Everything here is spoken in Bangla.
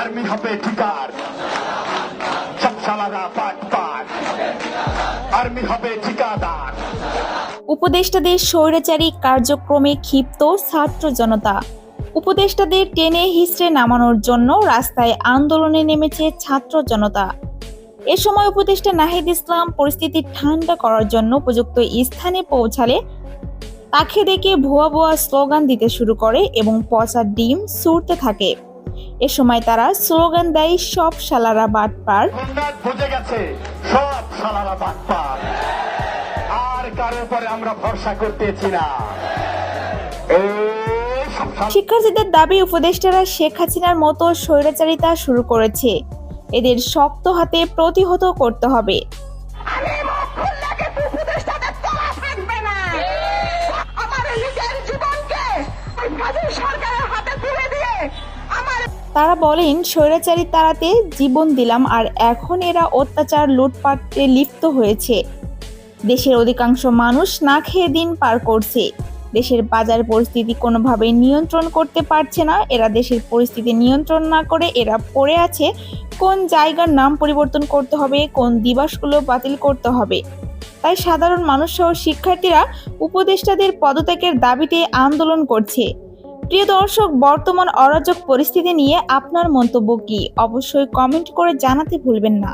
আর্মি হবে ঠিকার, সব শালারা পাটপার, আর্মি হবে ঠিকাদার। উপদেষ্টাদের স্বৈরাচারী কার্যক্রমে ক্ষিপ্ত ছাত্র জনতা। উপদেষ্টাদের টেনে হিঁচড়ে নামানোর জন্য রাস্তায় আন্দোলনে নেমেছে ছাত্র জনতা। এ সময় উপদেষ্টা নাহিদ ইসলাম পরিস্থিতি ঠান্ডা করার জন্য উপযুক্ত স্থানে পৌঁছালে তাকে দেখে ভুয়া ভুয়া স্লোগান দিতে শুরু করে এবং পচা ডিম ছুড়তে থাকে। এ সময় তারা স্লোগান দেয়, সব শালারা বাটপার, বুঝে গেছে সব শালারা বাটপার, আর কারো উপরে আমরা ভরসা করতেছি না। শিক্ষার্থীদের দাবি, উপদেষ্টারা শেখ হাসিনার মতো স্বৈরাচারিতা শুরু করেছে, এদের শক্ত হাতে প্রতিহত করতে হবে। তারা বলেন, স্বৈরাচারী তাড়াতে জীবন দিলাম, আর এখন এরা অত্যাচার লুটপাটে লিপ্ত হয়েছে। দেশের অধিকাংশ মানুষ না খেয়ে দিন পার করছে। দেশের বাজার পরিস্থিতি কোনোভাবেই নিয়ন্ত্রণ করতে পারছে না। এরা দেশের পরিস্থিতি নিয়ন্ত্রণ না করে এরা পড়ে আছে কোন জায়গার নাম পরিবর্তন করতে হবে, কোন দিবসগুলো বাতিল করতে হবে। তাই সাধারণ মানুষ সহ শিক্ষার্থীরা উপদেষ্টাদের পদত্যাগের দাবিতে আন্দোলন করছে। প্রিয় দর্শক, বর্তমান অরাজক পরিস্থিতি নিয়ে আপনার মন্তব্য কি? অবশ্যই কমেন্ট করে জানাতে ভুলবেন না।